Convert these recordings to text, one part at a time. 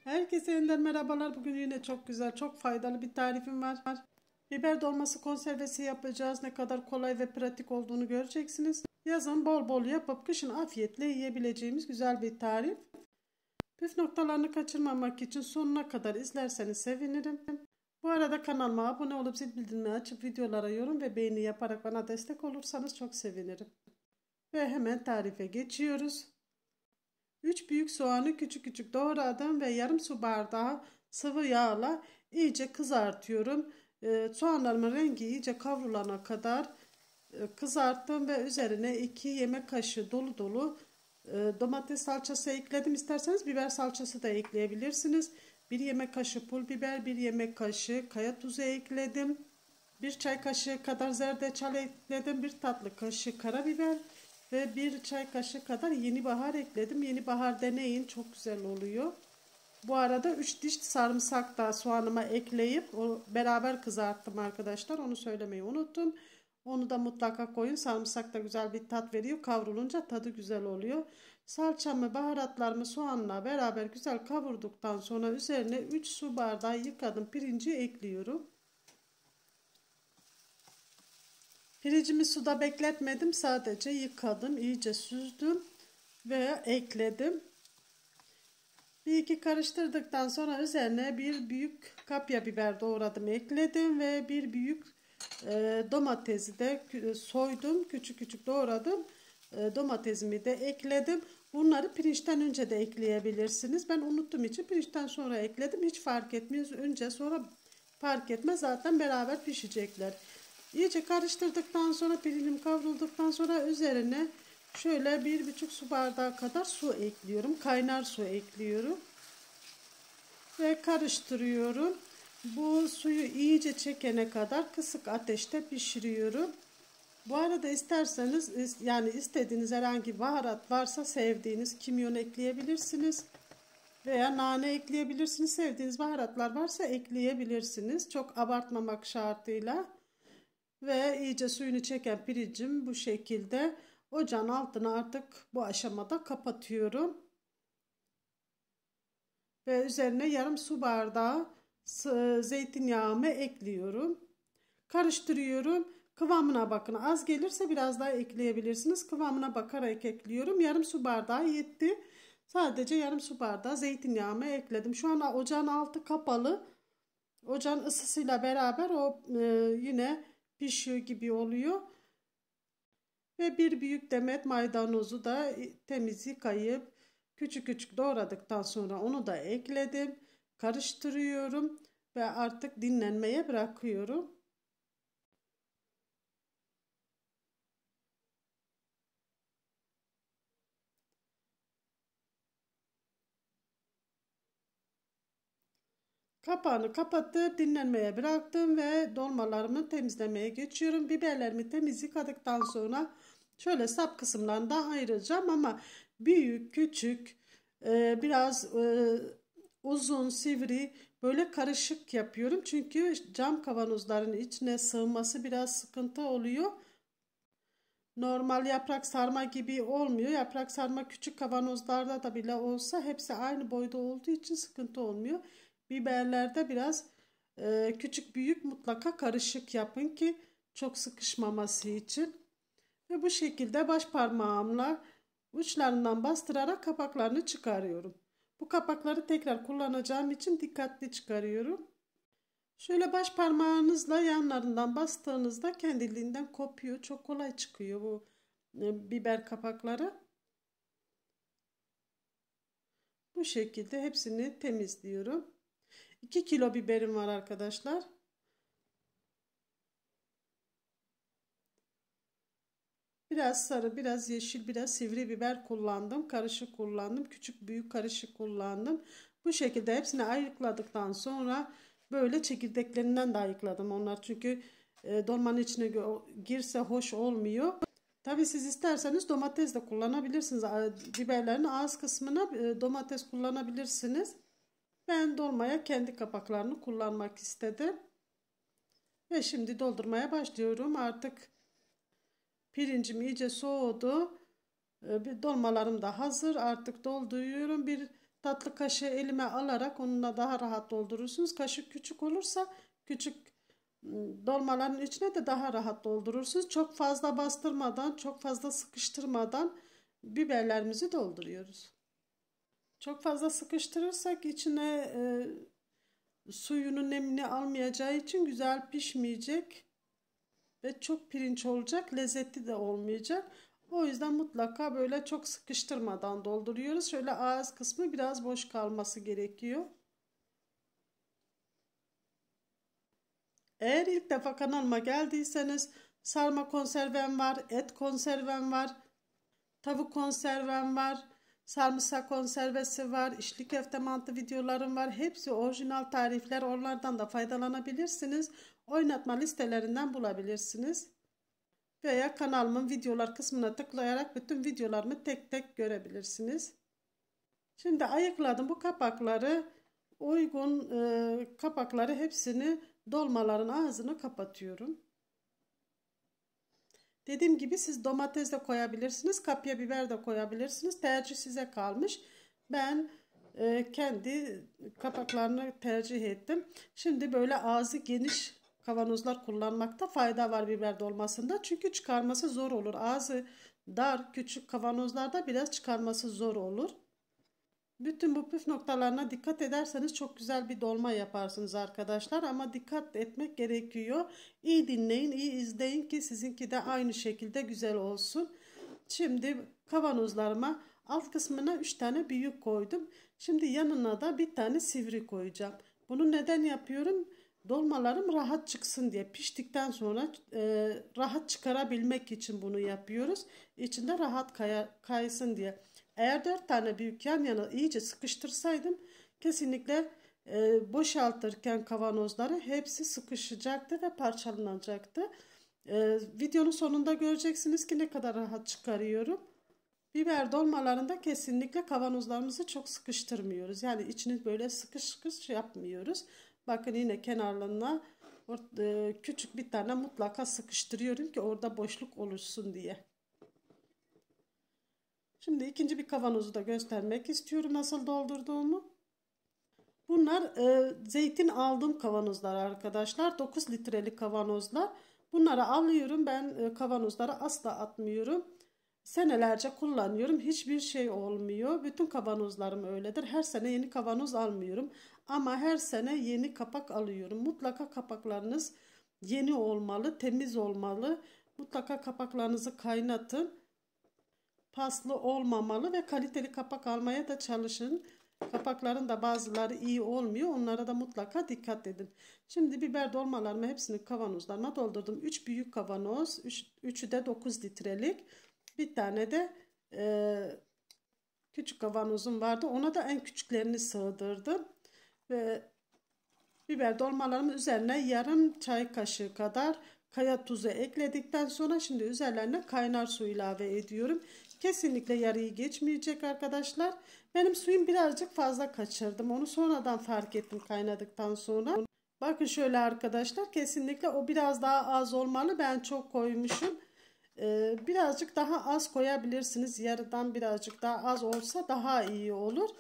Herkese yeniden merhabalar. Bugün yine çok güzel, çok faydalı bir tarifim var. Biber dolması konservesi yapacağız. Ne kadar kolay ve pratik olduğunu göreceksiniz. Yazın bol bol yapıp kışın afiyetle yiyebileceğimiz güzel bir tarif. Püf noktalarını kaçırmamak için sonuna kadar izlerseniz sevinirim. Bu arada kanalıma abone olup zil bildirimini açıp videolara yorum ve beğeni yaparak bana destek olursanız çok sevinirim. Ve hemen tarife geçiyoruz. 3 büyük soğanı küçük küçük doğradım ve yarım su bardağı sıvı yağla iyice kızartıyorum. Soğanlarımın rengi iyice kavrulana kadar kızarttım ve üzerine 2 yemek kaşığı dolu dolu domates salçası ekledim. İsterseniz biber salçası da ekleyebilirsiniz. 1 yemek kaşığı pul biber, 1 yemek kaşığı kaya tuzu ekledim. 1 çay kaşığı kadar zerdeçal ekledim. 1 tatlı kaşığı karabiber ve 1 çay kaşığı kadar yeni bahar ekledim. Yeni bahar deneyin, çok güzel oluyor. Bu arada 3 diş sarımsak da soğanıma ekleyip beraber kızarttım arkadaşlar. Onu söylemeyi unuttum. Onu da mutlaka koyun. Sarımsak da güzel bir tat veriyor. Kavrulunca tadı güzel oluyor. Salçamı, baharatlarımı soğanla beraber güzel kavurduktan sonra üzerine 3 su bardağı yıkadım pirinci ekliyorum. Pirincimi suda bekletmedim. Sadece yıkadım. İyice süzdüm ve ekledim. Bir iki karıştırdıktan sonra üzerine bir büyük kapya biber doğradım. Ekledim ve bir büyük domatesi de soydum. Küçük küçük doğradım. Domatesimi de ekledim. Bunları pirinçten önce de ekleyebilirsiniz. Ben unuttuğum için pirinçten sonra ekledim. Hiç fark etmiyor. Önce sonra fark etmez. Zaten beraber pişecekler. İyice karıştırdıktan sonra pirincim kavrulduktan sonra üzerine şöyle 1,5 su bardağı kadar su ekliyorum. Kaynar su ekliyorum. Ve karıştırıyorum. Bu suyu iyice çekene kadar kısık ateşte pişiriyorum. Bu arada isterseniz yani istediğiniz herhangi baharat varsa sevdiğiniz kimyon ekleyebilirsiniz. Veya nane ekleyebilirsiniz. Sevdiğiniz baharatlar varsa ekleyebilirsiniz. Çok abartmamak şartıyla. Ve iyice suyunu çeken pirincim bu şekilde ocağın altını artık bu aşamada kapatıyorum. Ve üzerine yarım su bardağı zeytinyağımı ekliyorum. Karıştırıyorum. Kıvamına bakın. Az gelirse biraz daha ekleyebilirsiniz. Kıvamına bakarak ekliyorum. Yarım su bardağı yetti. Sadece yarım su bardağı zeytinyağımı ekledim. Şu an ocağın altı kapalı. Ocağın ısısıyla beraber o yine pişiyor gibi oluyor. Ve bir büyük demet maydanozu da temiz yıkayıp küçük küçük doğradıktan sonra onu da ekledim. Karıştırıyorum ve artık dinlenmeye bırakıyorum. Kapağını kapatıp dinlenmeye bıraktım ve dolmalarımı temizlemeye geçiyorum. Biberlerimi temiz yıkadıktan sonra şöyle sap kısımlarından ayıracağım ama büyük, küçük, biraz uzun, sivri böyle karışık yapıyorum. Çünkü cam kavanozların içine sığması biraz sıkıntı oluyor. Normal yaprak sarma gibi olmuyor. Yaprak sarma küçük kavanozlarda da bile olsa hepsi aynı boyda olduğu için sıkıntı olmuyor. Biberlerde biraz küçük büyük mutlaka karışık yapın ki çok sıkışmaması için. Ve bu şekilde baş parmağımla uçlarından bastırarak kapaklarını çıkarıyorum. Bu kapakları tekrar kullanacağım için dikkatli çıkarıyorum. Şöyle baş parmağınızla yanlarından bastığınızda kendiliğinden kopuyor. Çok kolay çıkıyor bu biber kapakları. Bu şekilde hepsini temizliyorum. 2 kilo biberim var arkadaşlar. Biraz sarı, biraz yeşil, biraz sivri biber kullandım. Karışık kullandım. Küçük büyük karışık kullandım. Bu şekilde hepsini ayıkladıktan sonra böyle çekirdeklerinden de ayıkladım onlar. Çünkü dolmanın içine girse hoş olmuyor. Tabii siz isterseniz domates de kullanabilirsiniz. Biberlerin ağız kısmına domates kullanabilirsiniz. Ben dolmaya kendi kapaklarını kullanmak istedim. Ve şimdi doldurmaya başlıyorum. Artık pirincim iyice soğudu. Dolmalarım da hazır. Artık dolduruyorum. Bir tatlı kaşığı elime alarak onunla daha rahat doldurursunuz. Kaşık küçük olursa küçük dolmaların içine de daha rahat doldurursunuz. Çok fazla bastırmadan, çok fazla sıkıştırmadan biberlerimizi dolduruyoruz. Çok fazla sıkıştırırsak içine suyunun nemini almayacağı için güzel pişmeyecek ve çok pirinç olacak, lezzetli de olmayacak. O yüzden mutlaka böyle çok sıkıştırmadan dolduruyoruz. Şöyle ağız kısmı biraz boş kalması gerekiyor. Eğer ilk defa kanalıma geldiyseniz sarma konservem var, et konservem var, tavuk konservem var, sarımsak konservesi var, içli köfte mantı videolarım var. Hepsi orijinal tarifler. Onlardan da faydalanabilirsiniz. Oynatma listelerinden bulabilirsiniz. Veya kanalımın videolar kısmına tıklayarak bütün videolarımı tek tek görebilirsiniz. Şimdi ayıkladım bu kapakları. Uygun kapakları hepsini dolmaların ağzını kapatıyorum. Dediğim gibi siz domates de koyabilirsiniz, kapya biber de koyabilirsiniz. Tercih size kalmış. Ben kendi kapaklarını tercih ettim. Şimdi böyle ağzı geniş kavanozlar kullanmakta fayda var biber dolmasında. Çünkü çıkarması zor olur. Ağzı dar, küçük kavanozlarda biraz çıkarması zor olur. Bütün bu püf noktalarına dikkat ederseniz çok güzel bir dolma yaparsınız arkadaşlar. Ama dikkat etmek gerekiyor. İyi dinleyin, iyi izleyin ki sizinki de aynı şekilde güzel olsun. Şimdi kavanozlarıma alt kısmına 3 tane büyük koydum. Şimdi yanına da bir tane sivri koyacağım. Bunu neden yapıyorum? Dolmalarım rahat çıksın diye. Piştikten sonra rahat çıkarabilmek için bunu yapıyoruz. İçinde rahat kaysın diye. Eğer 4 tane büyük yan yana iyice sıkıştırsaydım kesinlikle boşaltırken kavanozları hepsi sıkışacaktı ve parçalanacaktı. Videonun sonunda göreceksiniz ki ne kadar rahat çıkarıyorum. Biber dolmalarında kesinlikle kavanozlarımızı çok sıkıştırmıyoruz. Yani içini böyle sıkış sıkış yapmıyoruz. Bakın yine kenarlarına küçük bir tane mutlaka sıkıştırıyorum ki orada boşluk oluşsun diye. Şimdi ikinci bir kavanozu da göstermek istiyorum nasıl doldurduğumu. Bunlar zeytin aldığım kavanozlar arkadaşlar. 9 litrelik kavanozlar. Bunları alıyorum. Ben kavanozları asla atmıyorum. Senelerce kullanıyorum. Hiçbir şey olmuyor. Bütün kavanozlarım öyledir. Her sene yeni kavanoz almıyorum. Ama her sene yeni kapak alıyorum. Mutlaka kapaklarınız yeni olmalı, temiz olmalı. Mutlaka kapaklarınızı kaynatın. Paslı olmamalı ve kaliteli kapak almaya da çalışın. Kapakların da bazıları iyi olmuyor. Onlara da mutlaka dikkat edin. Şimdi biber dolmalarımı hepsini kavanozlarıma doldurdum. 3 büyük kavanoz, 3'ü de 9 litrelik. Bir tane de küçük kavanozum vardı. Ona da en küçüklerini sığdırdım. Ve biber dolmalarımın üzerine yarım çay kaşığı kadar kaya tuzu ekledikten sonra şimdi üzerlerine kaynar su ilave ediyorum. Kesinlikle yarıyı geçmeyecek arkadaşlar. Benim suyum birazcık fazla kaçırdım. Onu sonradan fark ettim kaynadıktan sonra. Bakın şöyle arkadaşlar, kesinlikle o biraz daha az olmalı. Ben çok koymuşum. Birazcık daha az koyabilirsiniz. Yarıdan birazcık daha az olsa daha iyi olur.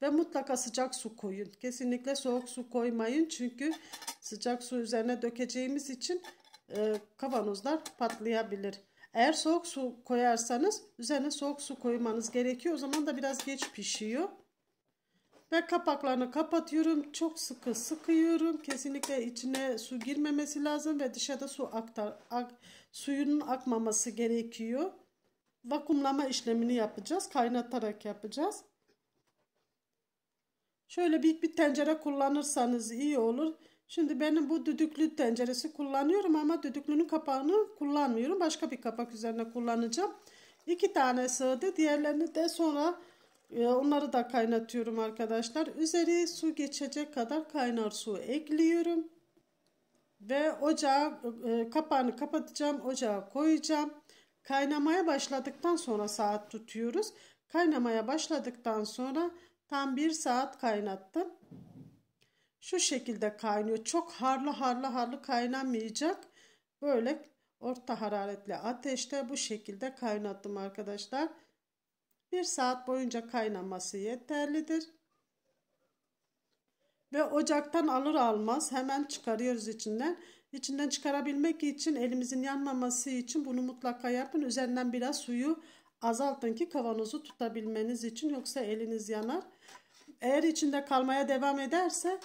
Ve mutlaka sıcak su koyun. Kesinlikle soğuk su koymayın. Çünkü sıcak su üzerine dökeceğimiz için kavanozlar patlayabilir. Eğer soğuk su koyarsanız üzerine soğuk su koymanız gerekiyor. O zaman da biraz geç pişiyor. Ve kapaklarını kapatıyorum. Çok sıkı sıkıyorum. Kesinlikle içine su girmemesi lazım ve dışarıda suyun akmaması gerekiyor. Vakumlama işlemini yapacağız. Kaynatarak yapacağız. Şöyle büyük bir tencere kullanırsanız iyi olur. Şimdi benim bu düdüklü tenceresi kullanıyorum ama düdüklünün kapağını kullanmıyorum. Başka bir kapak üzerine kullanacağım. 2 tane sığdı. Diğerlerini de sonra onları da kaynatıyorum arkadaşlar. Üzeri su geçecek kadar kaynar su ekliyorum. Ve ocağa kapağını kapatacağım. Ocağa koyacağım. Kaynamaya başladıktan sonra saat tutuyoruz. Kaynamaya başladıktan sonra tam 1 saat kaynattım. Şu şekilde kaynıyor. Çok harlı kaynamayacak. Böyle orta hararetli ateşte bu şekilde kaynattım arkadaşlar. 1 saat boyunca kaynaması yeterlidir. Ve ocaktan alır almaz hemen çıkarıyoruz içinden. İçinden çıkarabilmek için, elimizin yanmaması için bunu mutlaka yapın. Üzerinden biraz suyu azaltın ki kavanozu tutabilmeniz için, yoksa eliniz yanar. Eğer içinde kalmaya devam ederse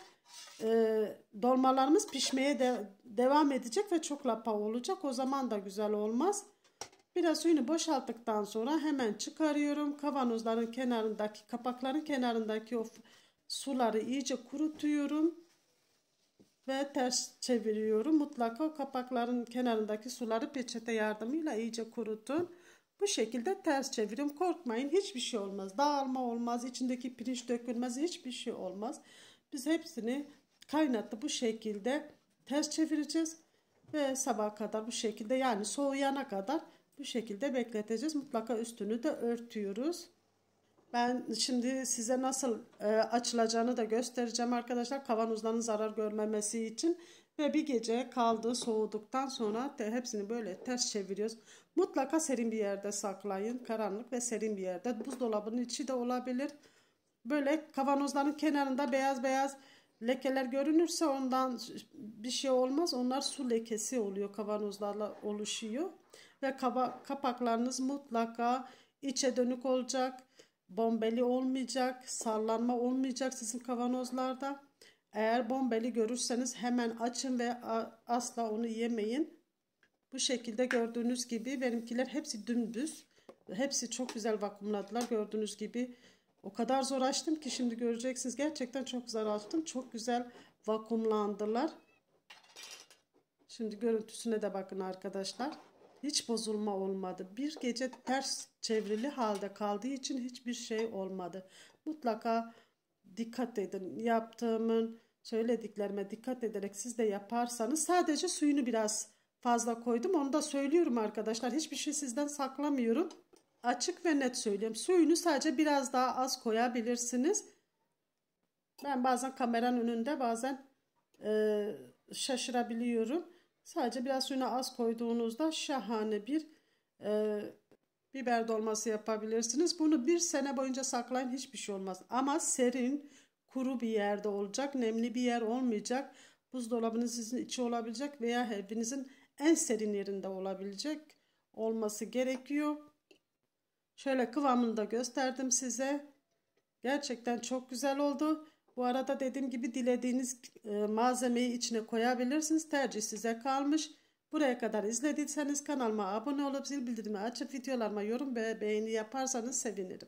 dolmalarımız pişmeye devam edecek ve çok lapa olacak. O zaman da güzel olmaz. Biraz suyunu boşalttıktan sonra hemen çıkarıyorum. Kavanozların kenarındaki, kapakların kenarındaki o suları iyice kurutuyorum ve ters çeviriyorum. Mutlaka o kapakların kenarındaki suları peçete yardımıyla iyice kurutun. Bu şekilde ters çeviriyorum. Korkmayın, hiçbir şey olmaz. Dağılma olmaz, içindeki pirinç dökülmez, hiçbir şey olmaz. Biz hepsini kaynatıp bu şekilde ters çevireceğiz ve sabaha kadar bu şekilde, yani soğuyana kadar bu şekilde bekleteceğiz. Mutlaka üstünü de örtüyoruz. Ben şimdi size nasıl açılacağını da göstereceğim arkadaşlar. Kavanozların zarar görmemesi için. Ve bir gece kaldı, soğuduktan sonra hepsini böyle ters çeviriyoruz. Mutlaka serin bir yerde saklayın. Karanlık ve serin bir yerde. Buzdolabının içi de olabilir. Böyle kavanozların kenarında beyaz beyaz lekeler görünürse ondan bir şey olmaz. Onlar su lekesi oluyor, kavanozlarla oluşuyor. Ve kapaklarınız mutlaka içe dönük olacak. Bombeli olmayacak, sallanma olmayacak sizin kavanozlarda. Eğer bombeli görürseniz hemen açın ve asla onu yemeyin. Bu şekilde gördüğünüz gibi benimkiler hepsi dümdüz. Hepsi çok güzel vakumladılar. Gördüğünüz gibi o kadar zor açtım ki şimdi göreceksiniz. Gerçekten çok güzel açtım. Çok güzel vakumlandılar. Şimdi görüntüsüne de bakın arkadaşlar. Hiç bozulma olmadı. Bir gece ters çevrili halde kaldığı için hiçbir şey olmadı. Mutlaka dikkat edin. Yaptığımın, söylediklerime dikkat ederek siz de yaparsanız, sadece suyunu biraz fazla koydum. Onu da söylüyorum arkadaşlar. Hiçbir şey sizden saklamıyorum. Açık ve net söylüyorum. Suyunu sadece biraz daha az koyabilirsiniz. Ben bazen kameranın önünde bazen şaşırabiliyorum. Sadece biraz suyunu az koyduğunuzda şahane bir biber dolması yapabilirsiniz. Bunu 1 sene boyunca saklayın, hiçbir şey olmaz. Ama serin, kuru bir yerde olacak, nemli bir yer olmayacak. Buzdolabının sizin içi olabilecek veya evinizin en serin yerinde olabilecek olması gerekiyor. Şöyle kıvamını da gösterdim size. Gerçekten çok güzel oldu. Bu arada dediğim gibi dilediğiniz malzemeyi içine koyabilirsiniz. Tercih size kalmış. Buraya kadar izlediyseniz kanalıma abone olup zil bildirimi açıp videolarıma yorum ve beğeni yaparsanız sevinirim.